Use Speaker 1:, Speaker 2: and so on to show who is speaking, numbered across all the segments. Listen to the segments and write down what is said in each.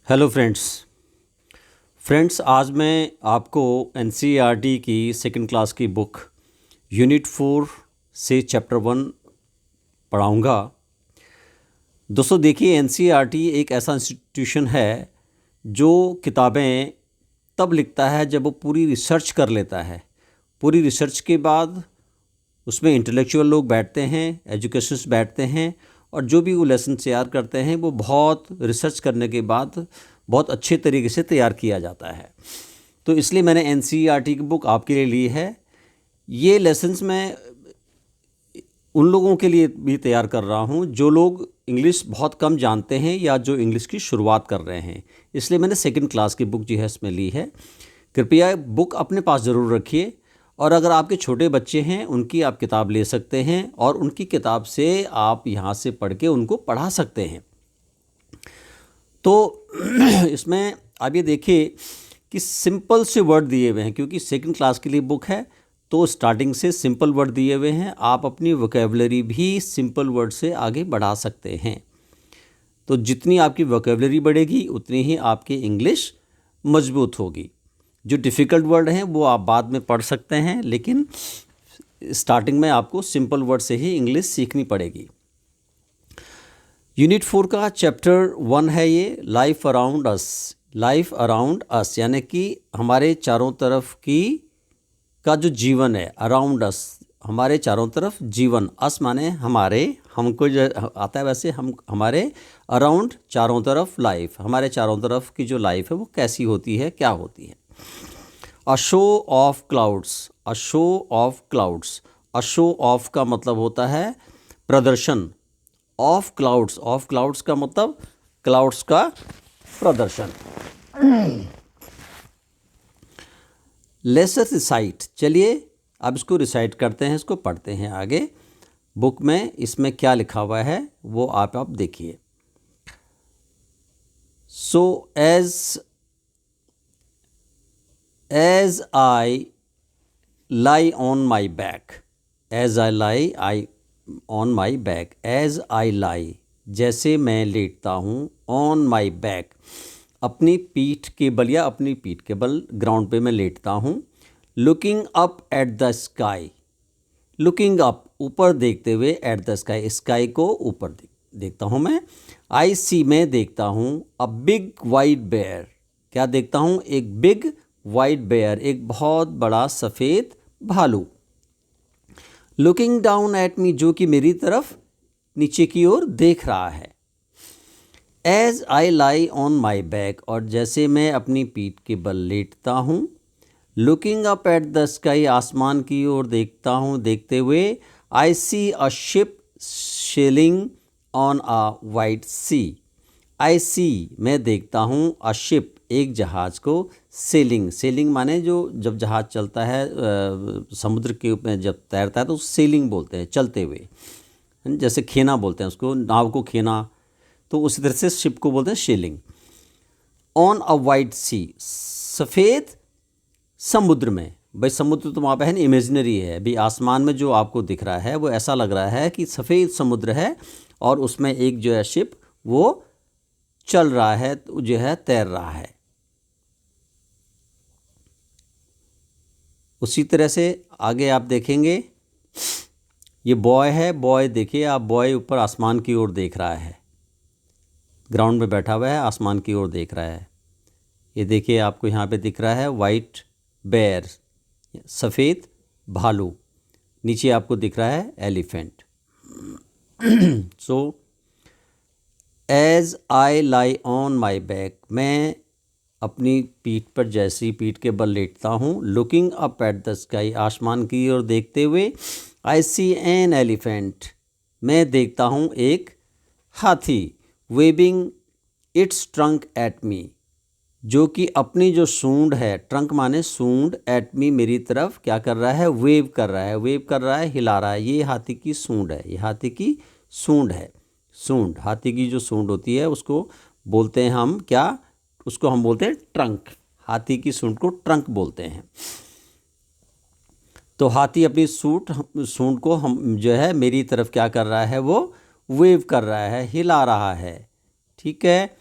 Speaker 1: Hello friends आज मैं आपको एनसीईआरटी की सेकंड क्लास की बुक यूनिट 4 से चैप्टर 1 पढ़ाऊँगा। दोस्तों देखिए, एनसीईआरटी एक ऐसा इंस्टीट्यूशन है जो किताबें तब लिखता है जब वो पूरी रिसर्च कर लेता है। पूरी रिसर्च के बाद उसमें इंटेलेक्चुअल लोग बैठते हैं, एजुकेशनिस्ट बैठते हैं और जो भी वो लेसन तैयार करते हैं वो बहुत रिसर्च करने के बाद बहुत अच्छे तरीके से तैयार किया जाता है। तो इसलिए मैंने एनसीईआरटी की बुक आपके लिए ली है। ये लेसन्स मैं उन लोगों के लिए भी तैयार कर रहा हूँ जो लोग इंग्लिश बहुत कम जानते हैं या जो इंग्लिश की शुरुआत कर रहे हैं। इसलिए मैंने सेकंड क्लास की बुक जो है इसमें ली है। कृपया बुक अपने पास ज़रूर रखिए और अगर आपके छोटे बच्चे हैं उनकी आप किताब ले सकते हैं और उनकी किताब से आप यहाँ से पढ़ के उनको पढ़ा सकते हैं। तो इसमें आप ये देखिए कि सिंपल से वर्ड दिए हुए हैं, क्योंकि सेकंड क्लास के लिए बुक है तो स्टार्टिंग से सिंपल वर्ड दिए हुए हैं। आप अपनी वोकैबुलरी भी सिंपल वर्ड से आगे बढ़ा सकते हैं। तो जितनी आपकी वोकैबुलरी बढ़ेगी उतनी ही आपकी इंग्लिश मजबूत होगी। जो डिफ़िकल्ट वर्ड हैं वो आप बाद में पढ़ सकते हैं, लेकिन स्टार्टिंग में आपको सिंपल वर्ड से ही इंग्लिश सीखनी पड़ेगी। यूनिट 4 का चैप्टर 1 है ये, life around us. Life around us यानी कि हमारे चारों तरफ की का जो जीवन है, अराउंड अस हमारे चारों तरफ जीवन, अस माने हमारे, हमको जो आता है वैसे हम हमारे अराउंड चारों तरफ लाइफ, हमारे चारों तरफ की जो लाइफ है वो कैसी होती है, क्या होती है। A show off clouds, a show off clouds, a show off का मतलब होता है प्रदर्शन, ऑफ क्लाउड्स, ऑफ क्लाउड्स का मतलब क्लाउड्स का प्रदर्शन। लेट्स रिसाइट, चलिए अब इसको रिसाइट करते हैं, इसको पढ़ते हैं आगे। बुक में इसमें क्या लिखा हुआ है वो आप देखिए। So as I lie on my back, as I lie I on my back, as I lie जैसे मैं लेटता हूँ, ऑन माई बैक अपनी पीठ के बल या अपनी पीठ के बल ग्राउंड पे मैं लेटता हूँ। Looking up at the sky, looking up ऊपर देखते हुए, एट द स्काई स्काई को ऊपर देखता हूँ मैं। आई सी में देखता हूँ, अ बिग वाइट बेयर, क्या देखता हूँ, एक बिग वाइट बेयर एक बहुत बड़ा सफ़ेद भालू। लुकिंग डाउन एट मी जो कि मेरी तरफ नीचे की ओर देख रहा है। As I lie on my back और जैसे मैं अपनी पीठ के बल लेटता हूँ। Looking up at the sky आसमान की ओर देखता हूँ, देखते हुए। I see a ship sailing on a white sea, I see मैं देखता हूँ, अ शिप एक जहाज़ को, सेलिंग, सेलिंग माने जो जब जहाज़ चलता है समुद्र के ऊपर जब तैरता है तो सेलिंग बोलते हैं, चलते हुए। जैसे खेना बोलते हैं उसको, नाव को खेना, तो उसी तरह से शिप को बोलते हैं सेलिंग। ऑन अ वाइट सी सफ़ेद समुद्र में, भाई समुद्र तो वहाँ पे है ना, इमेजिनरी है। अभी आसमान में जो आपको दिख रहा है वो ऐसा लग रहा है कि सफ़ेद समुद्र है और उसमें एक जो है शिप वो चल रहा है, जो है तैर रहा है। उसी तरह से आगे आप देखेंगे, ये बॉय है, बॉय देखिए आप, बॉय ऊपर आसमान की ओर देख रहा है, ग्राउंड में बैठा हुआ है, आसमान की ओर देख रहा है। ये देखिए आपको यहाँ पे दिख रहा है वाइट बेयर, सफ़ेद भालू, नीचे आपको दिख रहा है elephant. So as I lie on my back मैं अपनी पीठ पर जैसी पीठ के बल लेटता हूँ। Looking up at the sky आसमान की ओर देखते हुए। आई सी एन एलिफेंट मैं देखता हूँ एक हाथी। Waving its trunk at me जो कि अपनी जो सूंड है, ट्रंक माने सूंड, एट मी मेरी तरफ क्या कर रहा है, वेव कर रहा है, वेव कर रहा है, हिला रहा है। ये हाथी की सूंड है, ये हाथी की सूंड है। सूंड, हाथी की जो सूंड होती है उसको बोलते हैं हम क्या, उसको हम बोलते हैं ट्रंक। हाथी की सूंड को ट्रंक बोलते हैं। तो हाथी अपनी सूंड को हम जो है मेरी तरफ क्या कर रहा है, वो वेव कर रहा है, हिला रहा है। ठीक है।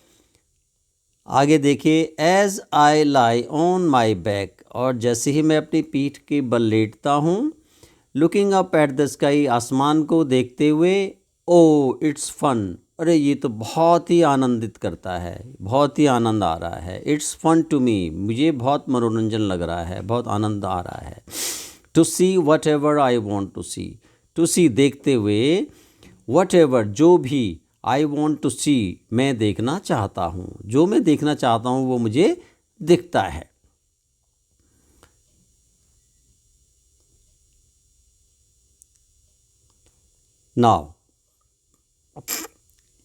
Speaker 1: आगे देखिए, as I lie on my back, और जैसे ही मैं अपनी पीठ के बल लेटता हूँ, looking up at the sky, आसमान को देखते हुए, ओ इट्स फन, अरे ये तो बहुत ही आनंदित करता है, बहुत ही आनंद आ रहा है। इट्स फन टू मी, मुझे बहुत मनोरंजन लग रहा है, बहुत आनंद आ रहा है। To see whatever I want to see, to see देखते हुए, वट एवर जो भी, आई वॉन्ट टू सी मैं देखना चाहता हूँ, जो मैं देखना चाहता हूँ वो मुझे दिखता है। नाउ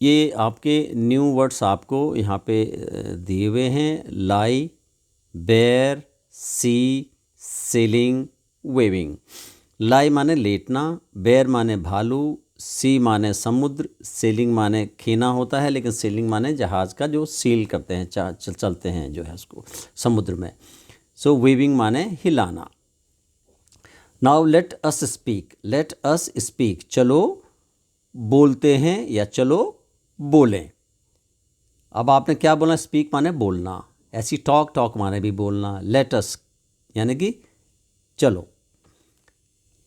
Speaker 1: ये आपके न्यू वर्ड्स आपको यहाँ पे दिए हुए हैं। लाई, बेयर, सी, सेलिंग, वेविंग। लाई माने लेटना, बेयर माने भालू, सी माने समुद्र, सेलिंग माने खेना होता है, लेकिन सेलिंग माने जहाज़ का जो सील करते हैं, चलते हैं जो है उसको समुद्र में। सो वेविंग माने हिलाना। Now let us speak, let us speak, चलो बोलते हैं या चलो बोलें। अब आपने क्या बोला, स्पीक माने बोलना, ऐसी टॉक, टॉक माने भी बोलना। लेट अस यानी कि चलो,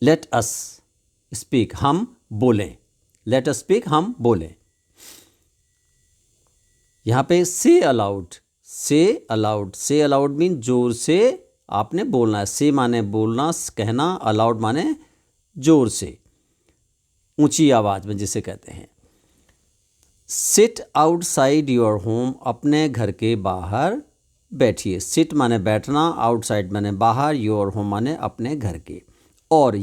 Speaker 1: लेट अस स्पीक हम बोलें, लेट अस स्पीक हम बोलें। यहाँ पे से अलाउड, से अलाउड, से अलाउड मीन जोर से आपने बोलना है। से माने बोलना, कहना, अलाउड माने जोर से, ऊंची आवाज़ में जिसे कहते हैं। सिट आउटसाइड योर होम, अपने घर के बाहर बैठिए। सिट माने बैठना, आउटसाइड माने बाहर, योर होम माने अपने घर के। और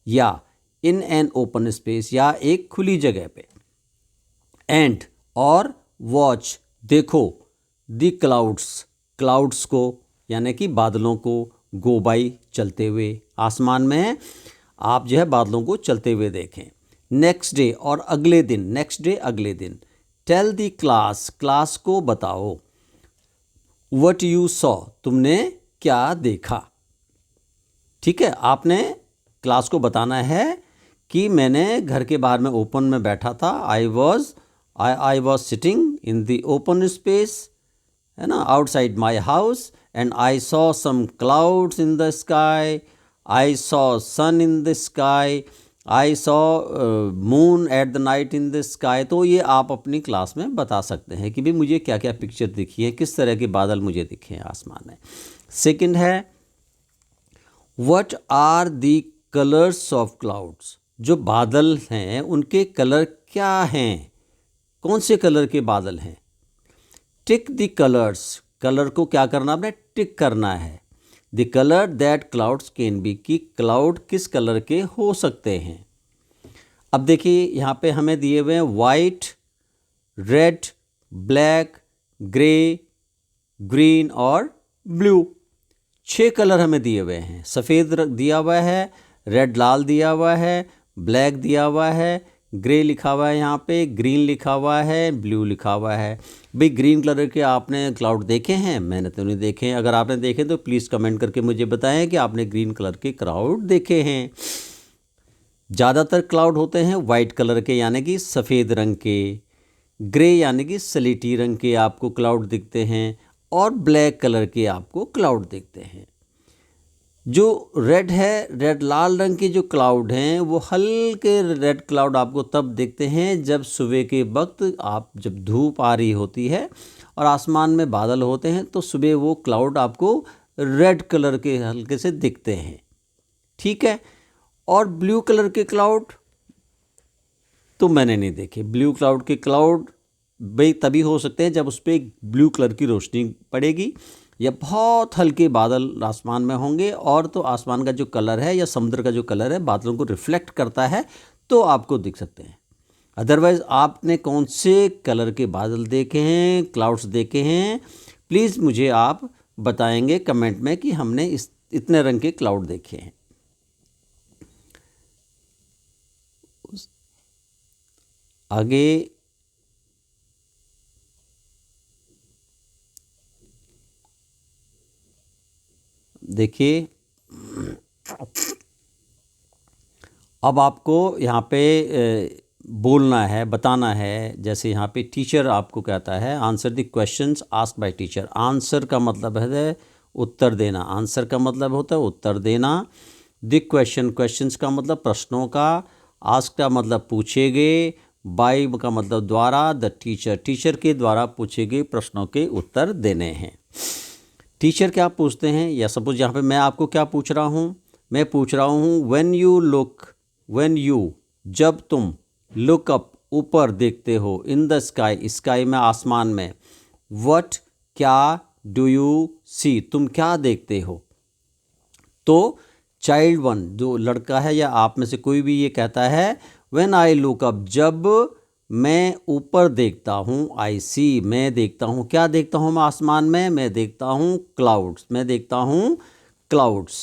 Speaker 1: या इन एन ओपन स्पेस, या एक खुली जगह पे। एंड और वॉच देखो, द क्लाउड्स, क्लाउड्स को यानी कि बादलों को, गो बाई चलते हुए, आसमान में आप जो है बादलों को चलते हुए देखें। नेक्स्ट डे और अगले दिन, नेक्स्ट डे अगले दिन। टेल द क्लास, क्लास को बताओ। व्हाट यू सॉ, तुमने क्या देखा। ठीक है, आपने क्लास को बताना है कि मैंने घर के बाहर में ओपन में बैठा था। I was sitting in the open space, है ना, outside my house, and I saw some clouds in the sky, I saw sun in the sky, I saw moon at the night in the sky. तो ये आप अपनी class में बता सकते हैं कि भाई मुझे क्या क्या पिक्चर दिखी है, किस तरह के बादल मुझे दिखे हैं आसमान में। सेकंड है, what are the colours of clouds, जो बादल हैं उनके कलर क्या हैं, कौन से कलर के बादल हैं। टिक द कलर्स, कलर को क्या करना आपने, टिक करना है। The colour that clouds can be, कि क्लाउड किस कलर के हो सकते हैं। अब देखिए यहाँ पे हमें दिए हुए हैं white, red, black, grey, green और ब्लू। 6 कलर हमें दिए हुए हैं। सफ़ेद दिया हुआ है, रेड लाल दिया हुआ है, ब्लैक दिया हुआ है, ग्रे लिखा हुआ है, यहाँ पे ग्रीन लिखा हुआ है, ब्लू लिखा हुआ है। भाई ग्रीन कलर के आपने क्लाउड देखे हैं? मैंने तो नहीं देखे हैं। अगर आपने देखे तो प्लीज़ कमेंट करके मुझे बताएं कि आपने ग्रीन कलर के क्लाउड देखे हैं। ज़्यादातर क्लाउड होते हैं वाइट कलर के यानी कि सफ़ेद रंग के, ग्रे यानी कि सलेटी रंग के आपको क्लाउड दिखते हैं, और ब्लैक कलर के आपको क्लाउड दिखते हैं। जो रेड है, रेड लाल रंग के जो क्लाउड हैं वो हल्के रेड क्लाउड आपको तब दिखते हैं जब सुबह के वक्त जब धूप आ रही होती है और आसमान में बादल होते हैं, तो सुबह वो क्लाउड आपको रेड कलर के हल्के से दिखते हैं। ठीक है, और ब्लू कलर के क्लाउड तो मैंने नहीं देखे। ब्लू क्लाउड के क्लाउड भाई तभी हो सकते हैं जब उस पर ब्लू कलर की रोशनी पड़ेगी या बहुत हल्के बादल आसमान में होंगे, और तो आसमान का जो कलर है या समुद्र का जो कलर है बादलों को रिफ्लेक्ट करता है, तो आपको दिख सकते हैं। अदरवाइज़ आपने कौन से कलर के बादल देखे हैं, क्लाउड्स देखे हैं, प्लीज़ मुझे आप बताएंगे कमेंट में कि हमने इतने रंग के क्लाउड देखे हैं। आगे देखिए, अब आपको यहाँ पे बोलना है, बताना है। जैसे यहाँ पे टीचर आपको कहता है answer the questions asked by teacher. Answer का मतलब है उत्तर देना, आंसर का मतलब होता है उत्तर देना। द क्वेश्चन, क्वेश्चंस का मतलब प्रश्नों का, आस्क का मतलब पूछे गए, बाय का मतलब द्वारा, द टीचर, टीचर के द्वारा पूछे गए प्रश्नों के उत्तर देने हैं। टीचर क्या पूछते हैं, या सपोज यहाँ पे मैं आपको क्या पूछ रहा हूँ, मैं पूछ रहा हूँ when you look, when you, जब तुम, लुक अप, ऊपर देखते हो, इन द स्काई, स्काई में आसमान में, व्हाट, क्या, डू यू सी, तुम क्या देखते हो। तो चाइल्ड वन जो लड़का है या आप में से कोई भी ये कहता है व्हेन आई लुक अप, जब मैं ऊपर देखता हूँ, आई सी, मैं देखता हूँ, क्या देखता हूँ मैं आसमान में, मैं देखता हूँ क्लाउड्स, मैं देखता हूँ क्लाउड्स,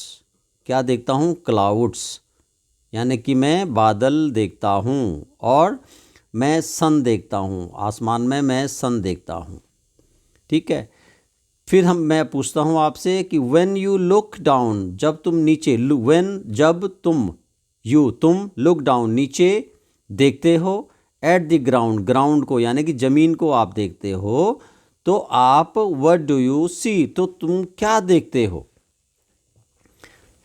Speaker 1: क्या देखता हूँ क्लाउड्स, यानी कि मैं बादल देखता हूँ। और मैं सन देखता हूँ, आसमान में मैं सन देखता हूँ। ठीक है, फिर मैं पूछता हूँ आपसे कि व्हेन यू लुक डाउन, जब तुम नीचे, व्हेन, जब तुम, यू, तुम, लुक डाउन, नीचे देखते हो, एट द ग्राउंड, ग्राउंड को यानी कि ज़मीन को आप देखते हो, तो आप व्हाट डू यू सी, तो तुम क्या देखते हो।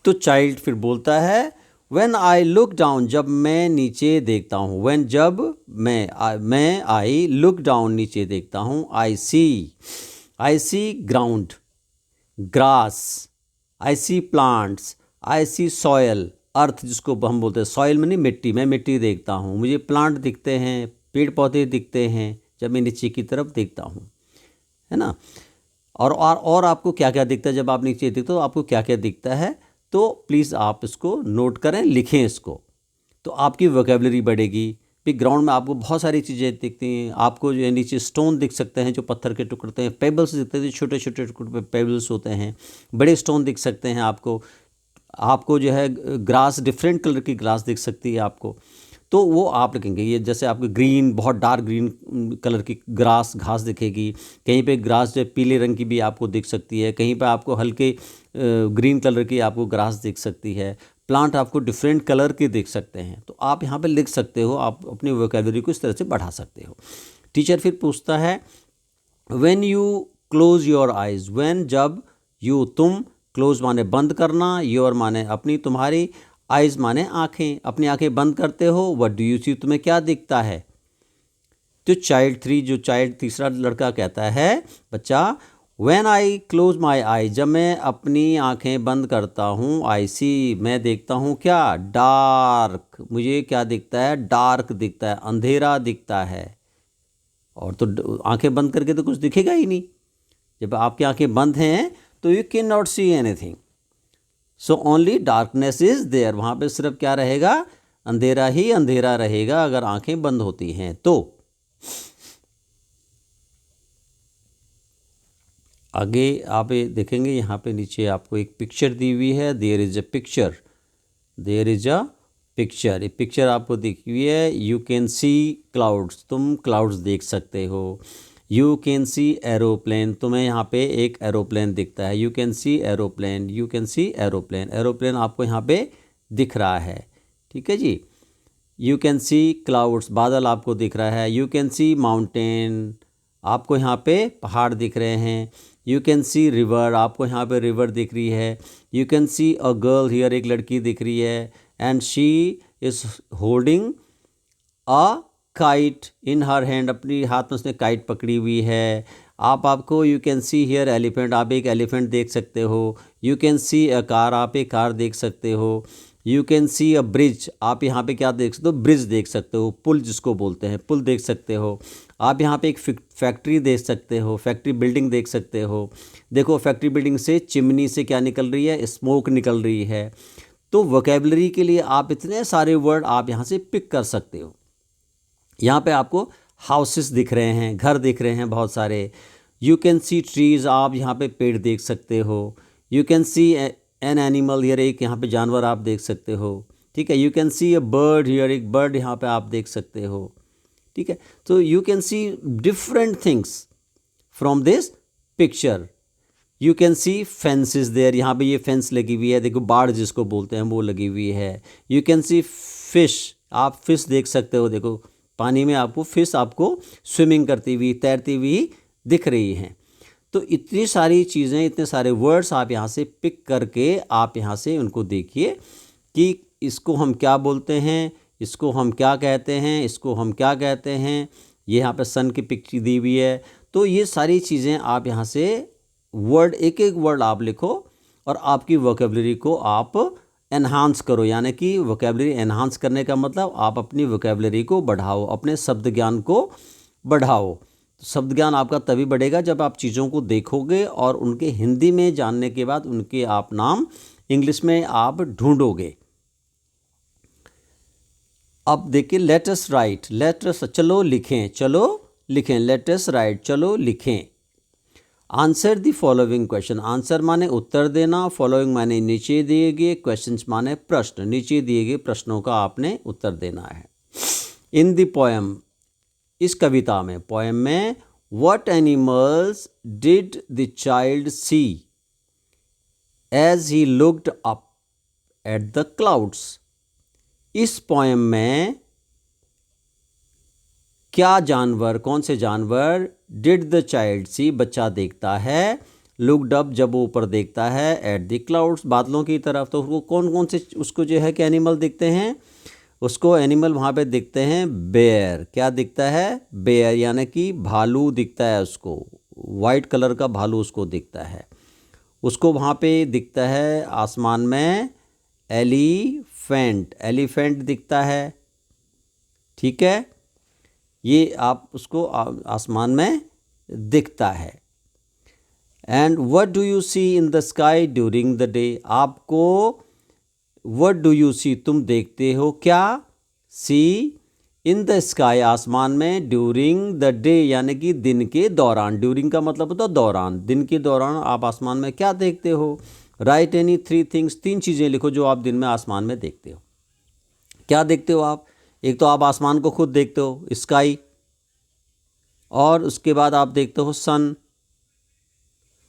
Speaker 1: तो चाइल्ड फिर बोलता है व्हेन आई लुक डाउन, जब मैं नीचे देखता हूँ, व्हेन, जब मैं आई लुक डाउन, नीचे देखता हूँ, आई सी ग्राउंड, ग्रास, आई सी प्लांट्स, आई सी सॉयल, अर्थ जिसको हम बोलते हैं, सॉयल में नहीं मिट्टी, मैं मिट्टी देखता हूँ, मुझे प्लांट दिखते हैं, पेड़ पौधे दिखते हैं जब मैं नीचे की तरफ देखता हूँ, है ना। और आपको क्या क्या दिखता है जब आप नीचे देखते हो, आपको क्या क्या दिखता है, तो प्लीज़ आप इसको नोट करें, लिखें इसको, तो आपकी वोकेबलरी बढ़ेगी। फिर ग्राउंड में आपको बहुत सारी चीज़ें दिखती हैं, आपको जो है नीचे स्टोन दिख सकते हैं जो पत्थर के टुकड़े होते हैं, पेबल्स दिखते हैं, छोटे छोटे टुकड़े पे पेबल्स होते हैं, बड़े स्टोन दिख सकते हैं आपको जो है ग्रास, डिफरेंट कलर की ग्रास दिख सकती है आपको, तो वो आप लिखेंगे। ये जैसे आपको ग्रीन, बहुत डार्क ग्रीन कलर की ग्रास, घास दिखेगी, कहीं पे ग्रास जो पीले रंग की भी आपको दिख सकती है, कहीं पे आपको हल्के ग्रीन कलर की आपको ग्रास दिख सकती है, प्लांट आपको डिफरेंट कलर के दिख सकते हैं। तो आप यहाँ पे लिख सकते हो, आप अपनी वोकैबुलरी को इस तरह से बढ़ा सकते हो। टीचर फिर पूछता है when you close your eyes, when, जब, यू, तुम, क्लोज माने बंद करना, योर माने अपनी, तुम्हारी, आइज माने आंखें, अपनी आंखें बंद करते हो, व्हाट डू यू सी, तुम्हें क्या दिखता है। तो चाइल्ड थ्री, जो चाइल्ड तीसरा लड़का कहता है, बच्चा, व्हेन आई क्लोज माई आई, जब मैं अपनी आंखें बंद करता हूँ, आई सी, मैं देखता हूँ क्या, डार्क, मुझे क्या दिखता है, डार्क दिखता है, अंधेरा दिखता है। और तो आंखें बंद करके तो कुछ दिखेगा ही नहीं, जब आपकी आंखें बंद हैं तो you can not see anything, so only darkness is there, वहाँ पे सिर्फ क्या रहेगा, अंधेरा ही अंधेरा रहेगा अगर आंखें बंद होती हैं तो। आगे आप ये देखेंगे, यहाँ पे नीचे आपको एक पिक्चर दी हुई है, there is a picture, there is a picture, एक पिक्चर आपको दिखी हुई है। यू कैन सी क्लाउड्स, तुम क्लाउड्स देख सकते हो। यू कैन सी एरोप्लेन, तुम्हें यहाँ पे एक एरोप्लेन दिखता है, you can C aeroplane, you can C aeroplane, aeroplane आपको यहाँ पे दिख रहा है, ठीक है जी। यू कैन सी क्लाउड्स, बादल आपको दिख रहा है। यू कैन सी माउंटेन, आपको यहाँ पे पहाड़ दिख रहे हैं। यू कैन सी रिवर, आपको यहाँ पे रिवर दिख रही है। You can see a girl here, एक लड़की दिख रही है, and she is holding a kite in her hand, अपनी हाथ में उसने काइट पकड़ी हुई है। आपको you can see here elephant, आप एक एलिफेंट देख सकते हो। You can see a car, आप एक कार देख सकते हो। You can see a bridge, आप यहाँ पे क्या देख सकते हो, ब्रिज देख सकते हो, पुल जिसको बोलते हैं, पुल देख सकते हो। आप यहाँ पे एक फैक्ट्री देख सकते हो, फैक्ट्री बिल्डिंग देख सकते हो। देखो फैक्ट्री बिल्डिंग से चिमनी से क्या निकल रही है, स्मोक निकल रही है। तो वोकैबुलरी के लिए आप इतने सारे वर्ड आप यहाँ से पिक कर सकते हो। यहाँ पे आपको हाउसेस दिख रहे हैं, घर दिख रहे हैं बहुत सारे। यू कैन सी ट्रीज़, आप यहाँ पे पेड़ देख सकते हो। You can see an animal, here, एक यहाँ पे जानवर आप देख सकते हो, ठीक है। You can see a bird here, एक बर्ड यहाँ पे आप देख सकते हो, ठीक है। तो you can see different things from this picture. You can see fences there, यहाँ पे ये फेंस लगी हुई है, देखो बाड़ जिसको बोलते हैं वो लगी हुई है। यू कैन सी फिश, आप फिश देख सकते हो, देखो पानी में आपको फिश आपको स्विमिंग करती हुई, तैरती हुई दिख रही हैं। तो इतनी सारी चीज़ें, इतने सारे वर्ड्स आप यहाँ से पिक करके आप यहाँ से उनको देखिए कि इसको हम क्या बोलते हैं, इसको हम क्या कहते हैं, इसको हम क्या कहते हैं। ये यहाँ पे सन की पिक्चर दी हुई है। तो ये सारी चीज़ें आप यहाँ से वर्ड, एक एक वर्ड आप लिखो और आपकी वोकेबलरी को आप एनहांस करो। यानी कि वोकेबलरी एनहांस करने का मतलब आप अपनी वोकेबलरी को बढ़ाओ, अपने शब्द ज्ञान को बढ़ाओ। तो शब्द ज्ञान आपका तभी बढ़ेगा जब आप चीज़ों को देखोगे और उनके हिंदी में जानने के बाद उनके आप नाम इंग्लिश में आप ढूंढोगे। अब देखिए, let us right, let us, चलो लिखें, चलो लिखें, लेट अस राइट, चलो लिखें। Answer the following question, answer माने उत्तर देना, फॉलोइंग माने नीचे दिए गए, क्वेश्चंस माने प्रश्न, नीचे दिए गए प्रश्नों का आपने उत्तर देना है। इन द पोएम, इस कविता में, पोएम में, what animals did the child see as he looked up at the clouds. इस पोएम में क्या जानवर, कौन से जानवर, डिड द चाइल्ड सी, बच्चा देखता है, लुक्ड अप, जब वो ऊपर देखता है, एट द क्लाउड्स, बादलों की तरफ। तो वो कौन कौन से उसको जो है कि एनिमल दिखते हैं, उसको एनिमल वहाँ पे दिखते हैं बेयर। क्या दिखता है, बेयर, यानी कि भालू दिखता है उसको, वाइट कलर का भालू उसको दिखता है। उसको वहाँ पे दिखता है आसमान में एलिफेंट, एलिफेंट दिखता है। ठीक है, ये आप उसको आसमान में दिखता है। And what do you see in the sky during the day, आपको व्हाट डू यू सी, तुम देखते हो क्या, सी इन द स्काई, आसमान में, ड्यूरिंग द डे यानी कि दिन के दौरान। ड्यूरिंग का मतलब होता है दौरान, दिन के दौरान आप आसमान में क्या देखते हो। राइट एनी 3 थिंग्स, 3 चीज़ें लिखो जो आप दिन में आसमान में देखते हो। क्या देखते हो आप, एक तो आप आसमान को खुद देखते हो, स्काई, और उसके बाद आप देखते हो सन,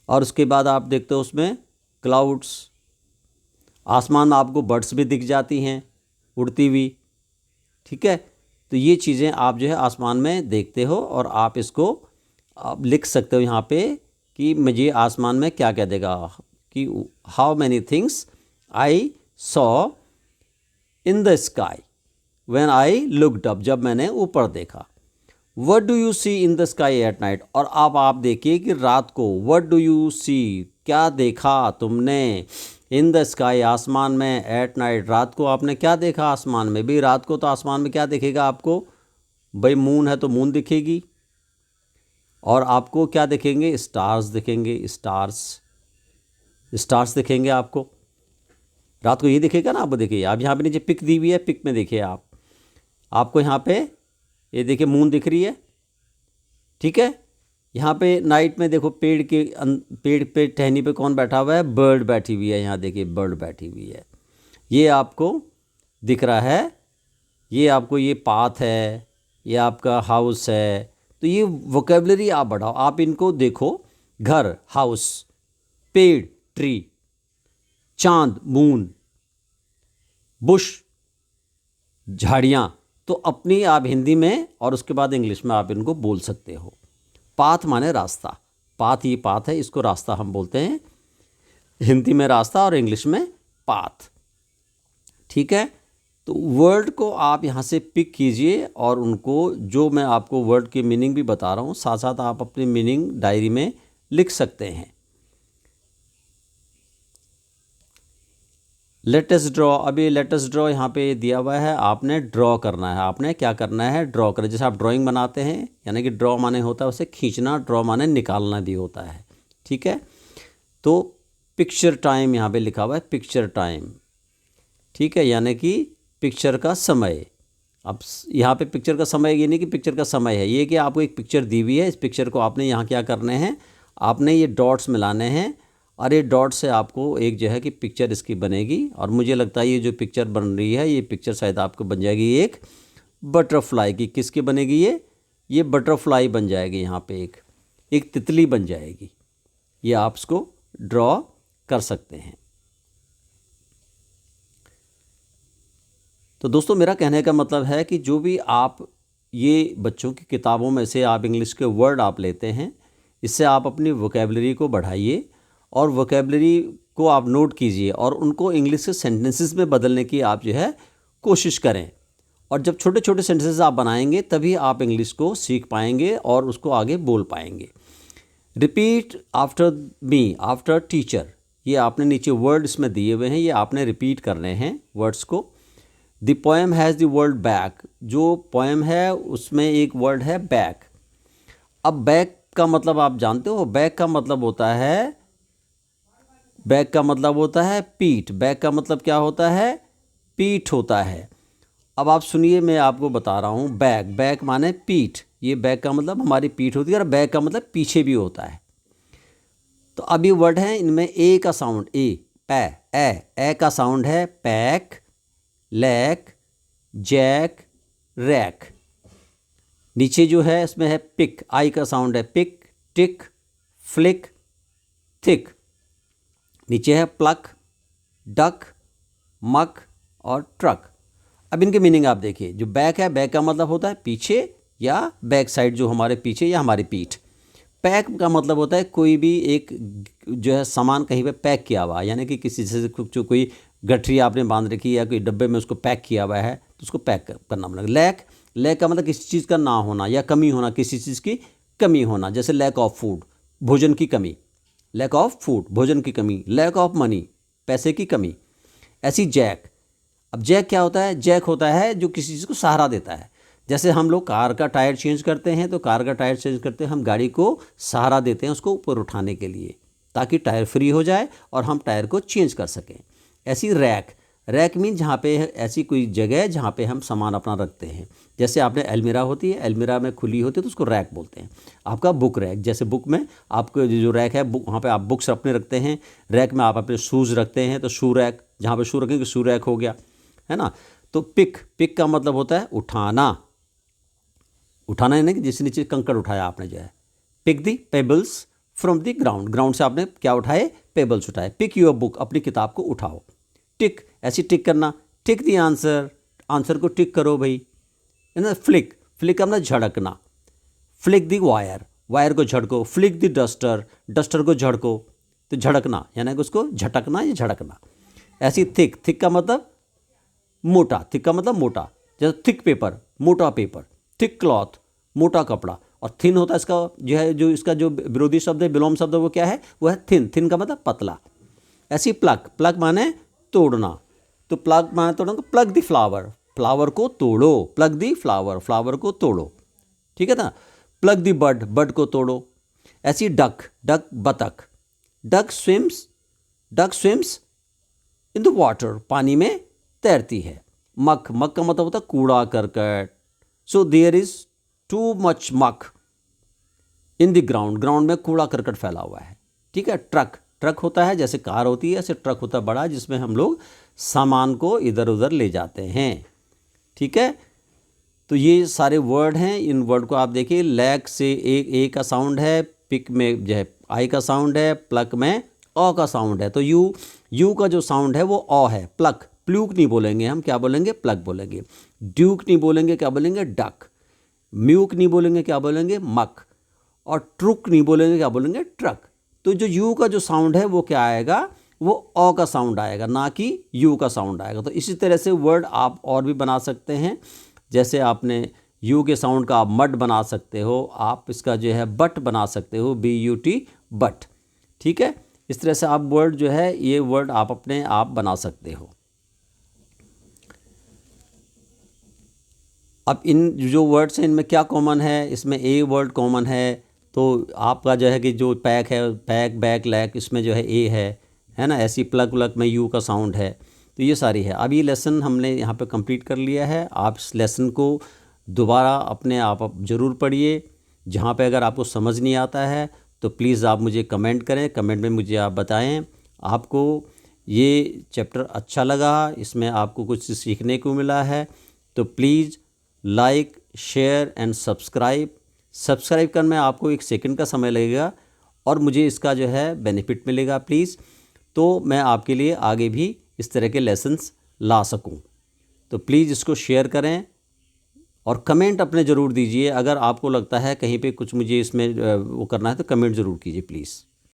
Speaker 1: और उसके बाद आप देखते हो उसमें क्लाउड्स। आसमान में आपको बर्ड्स भी दिख जाती हैं उड़ती हुई। ठीक है, तो ये चीज़ें आप जो है आसमान में देखते हो और आप इसको आप लिख सकते हो यहाँ पे कि मुझे आसमान में क्या क्या देगा, कि how many things I saw in the sky when I looked up, जब मैंने ऊपर देखा। What do you see in the sky at night, और अब आप देखिए कि रात को, व्हाट डू यू सी, क्या देखा तुमने, इन द स्काई, आसमान में, एट नाइट, रात को आपने क्या देखा आसमान में। भाई रात को तो आसमान में क्या दिखेगा आपको, भाई मून है तो मून दिखेगी, और आपको क्या दिखेंगे, स्टार्स दिखेंगे, स्टार्स, स्टार्स दिखेंगे आपको रात को, ये दिखेगा ना आपको। देखिए आप यहाँ पे नीचे पिक दी हुई है, पिक में देखिए आप, आपको यहाँ पे ये देखिए मून दिख रही है। ठीक है, यहाँ पे नाइट में देखो पेड़ के पेड़ पे टहनी पे कौन बैठा हुआ है, बर्ड बैठी हुई है, यहाँ देखिए बर्ड बैठी हुई है, ये आपको दिख रहा है। ये आपको ये पाथ है, ये आपका हाउस है। तो ये वोकेबलरी आप बढ़ाओ, आप इनको देखो, घर, हाउस, पेड़, ट्री, चांद, मून, बुश, झाड़ियाँ। तो अपनी आप हिंदी में और उसके बाद इंग्लिश में आप इनको बोल सकते हो। पाथ माने रास्ता, पाथ, ये पाथ है, इसको रास्ता हम बोलते हैं हिंदी में, रास्ता, और इंग्लिश में पाथ। ठीक है, तो वर्ड को आप यहाँ से पिक कीजिए और उनको, जो मैं आपको वर्ड की मीनिंग भी बता रहा हूँ, साथ साथ आप अपनी मीनिंग डायरी में लिख सकते हैं। लेट अस ड्रॉ, अभी लेट अस ड्रॉ यहाँ पे दिया हुआ है, आपने ड्रॉ करना है। आपने क्या करना है, ड्रॉ करें। जैसे आप ड्राइंग बनाते हैं, यानी कि ड्रॉ माने होता है उसे खींचना, ड्रॉ माने निकालना भी होता है। ठीक है, तो पिक्चर टाइम यहाँ पे लिखा हुआ है, पिक्चर टाइम। ठीक है, यानी कि पिक्चर का समय। अब यहाँ पे पिक्चर का समय ये नहीं कि पिक्चर का समय है, ये कि आपको एक पिक्चर दी हुई है, इस पिक्चर को आपने यहाँ क्या करने हैं, आपने ये डॉट्स मिलाने हैं, और ये डॉट से आपको एक जो है कि पिक्चर इसकी बनेगी। और मुझे लगता है ये जो पिक्चर बन रही है, ये पिक्चर शायद आपको बन जाएगी एक बटरफ्लाई की। किसकी बनेगी ये बटरफ्लाई बन जाएगी, यहाँ पे एक तितली बन जाएगी। ये आप इसको ड्रॉ कर सकते हैं। तो दोस्तों मेरा कहने का मतलब है कि जो भी आप ये बच्चों की किताबों में से आप इंग्लिश के वर्ड आप लेते हैं, इससे आप अपनी वोकेबलरी को बढ़ाइए और वोकेबलरी को आप नोट कीजिए और उनको इंग्लिश के सेंटेंसेस में बदलने की आप जो है कोशिश करें। और जब छोटे छोटे सेंटेंसेस आप बनाएंगे तभी आप इंग्लिश को सीख पाएंगे और उसको आगे बोल पाएंगे। Repeat after me, after teacher, ये आपने नीचे वर्ड इसमें दिए हुए हैं, ये आपने रिपीट करने हैं वर्ड्स को। The poem has the word back, जो पोएम है उसमें एक वर्ड है बैक। अब बैक का मतलब आप जानते हो, बैक का मतलब होता है, बैक का मतलब होता है पीठ। बैक का मतलब क्या होता है? पीठ होता है। अब आप सुनिए, मैं आपको बता रहा हूँ। बैक, बैक माने पीठ, ये बैक का मतलब हमारी पीठ होती है और बैक का मतलब पीछे भी होता है। तो अब ये वर्ड है, इनमें ए का साउंड, ए, पै, ए का साउंड है पैक, लैक, जैक, रैक। नीचे जो है इसमें है पिक, आई का साउंड है पिक, टिक, फ्लिक, थिक। नीचे है प्लक, डक, मक और ट्रक। अब इनके मीनिंग आप देखिए। जो बैक है, बैक का मतलब होता है पीछे या बैक साइड, जो हमारे पीछे या हमारी पीठ। पैक का मतलब होता है कोई भी एक जो है सामान कहीं पे पैक किया हुआ है, यानी कि किसी से जो कोई गठरी आपने बांध रखी है या कोई डब्बे में उसको पैक किया हुआ है तो उसको पैक करना मतलब। लैक, लैक का मतलब किसी चीज़ का ना होना या कमी होना, किसी चीज़ की कमी होना, जैसे लैक ऑफ फूड, भोजन की कमी। लैक ऑफ फूड, भोजन की कमी। लैक ऑफ मनी, पैसे की कमी। ऐसी जैक। अब जैक क्या होता है? जैक होता है जो किसी चीज़ को सहारा देता है। जैसे हम लोग कार का टायर चेंज करते हैं तो कार का टायर चेंज करते हैं, हम गाड़ी को सहारा देते हैं उसको ऊपर उठाने के लिए, ताकि टायर फ्री हो जाए और हम टायर को चेंज कर सकें। ऐसी रैक, रैक मीन जहाँ पे ऐसी कोई जगह है जहाँ पे हम सामान अपना रखते हैं। जैसे आपने अलमीरा होती है, अलमीरा में खुली होती है तो उसको रैक बोलते हैं। आपका बुक रैक, जैसे बुक में आपको जो रैक है वहाँ पे आप बुक्स अपने रखते हैं। रैक में आप अपने शूज़ रखते हैं तो शू रैक, जहाँ पे शू रखेंगे शू रैक हो गया, है ना। तो पिक, पिक का मतलब होता है उठाना। उठाना है ना कि जिससे नीचे कंकड़ उठाया आपने जो है। Pick the pebbles from the ground, ground से आपने क्या उठाए? पेबल्स उठाए। पिक योर बुक, अपनी किताब को उठाओ। टिक, ऐसी टिक करना, टिक दी आंसर, आंसर को टिक करो भाई, है ना। फ्लिक, फ्लिक करना झड़कना। फ्लिक दी वायर, वायर को झड़को। फ्लिक दी डस्टर, डस्टर को झड़को, तो झड़कना यानी कि उसको झटकना या झड़कना। ऐसी थिक, थिक का मतलब मोटा, थिक का मतलब मोटा, जैसे थिक पेपर, मोटा पेपर। थिक क्लॉथ, मोटा कपड़ा। और थिन होता है इसका जो है, जो इसका जो विरोधी शब्द है, विलोम शब्द है, वो क्या है? वो है थिन, थिन का मतलब पतला। ऐसी प्लग, प्लग माने तोड़ना, तो प्लग माने तोड़ना, तो प्लग दी फ्लावर, फ्लावर को तोड़ो। प्लग दी फ्लावर, फ्लावर को तोड़ो, ठीक है ना। प्लग दी बड, बड को तोड़ो। ऐसी डक, डक बतख, duck swims, duck swims in the water, पानी में तैरती है। मक, मक का मतलब होता है कूड़ा करकट। So there is too much muck in the ground, ground में कूड़ा करकट फैला हुआ है, ठीक है। ट्रक, ट्रक होता है जैसे कार होती है, ऐसे ट्रक होता है बड़ा, जिसमें हम लोग सामान को इधर उधर ले जाते हैं, ठीक है। तो ये सारे वर्ड हैं, इन वर्ड को आप देखिए। लैक से ए का साउंड है, पिक में जो है आई का साउंड है, प्लक में अ का साउंड है। तो यू का जो साउंड है वो अ है। प्लक, प्लूक नहीं बोलेंगे हम, क्या बोलेंगे? प्लक बोलेंगे। ड्यूक नहीं बोलेंगे, क्या बोलेंगे? डक। म्यूक नहीं बोलेंगे, क्या बोलेंगे? मक। और ट्रुक नहीं बोलेंगे, क्या बोलेंगे? ट्रक। तो जो यू का जो साउंड है वो क्या आएगा? वो अ का साउंड आएगा, ना कि यू का साउंड आएगा। तो इसी तरह से वर्ड आप और भी बना सकते हैं। जैसे आपने यू के साउंड का आप मड बना सकते हो, आप इसका जो है बट बना सकते हो, BUT, बट, ठीक है। इस तरह से आप वर्ड जो है, ये वर्ड आप अपने आप बना सकते हो। अब इन जो वर्ड्स हैं इनमें क्या कॉमन है? इसमें ए वर्ड कॉमन है। तो आपका जो है कि जो पैक है, पैक, बैक, लैक, इसमें जो है ए है ना। ऐसी प्लग व्लग में यू का साउंड है। तो ये सारी है। अब ये लेसन हमने यहाँ पे कंप्लीट कर लिया है। आप इस लेसन को दोबारा अपने आप ज़रूर पढ़िए। जहाँ पे अगर आपको समझ नहीं आता है तो प्लीज़ आप मुझे कमेंट करें, कमेंट में मुझे आप बताएं आपको ये चैप्टर अच्छा लगा, इसमें आपको कुछ सीखने को मिला है। तो please like, share and subscribe. Subscribe करने में आपको 1 सेकंड का समय लगेगा और मुझे इसका जो है बेनिफिट मिलेगा प्लीज़, तो मैं आपके लिए आगे भी इस तरह के लेसन्स ला सकूं। तो प्लीज़ इसको शेयर करें और कमेंट अपने ज़रूर दीजिए। अगर आपको लगता है कहीं पे कुछ मुझे इसमें वो करना है तो कमेंट ज़रूर कीजिए प्लीज़।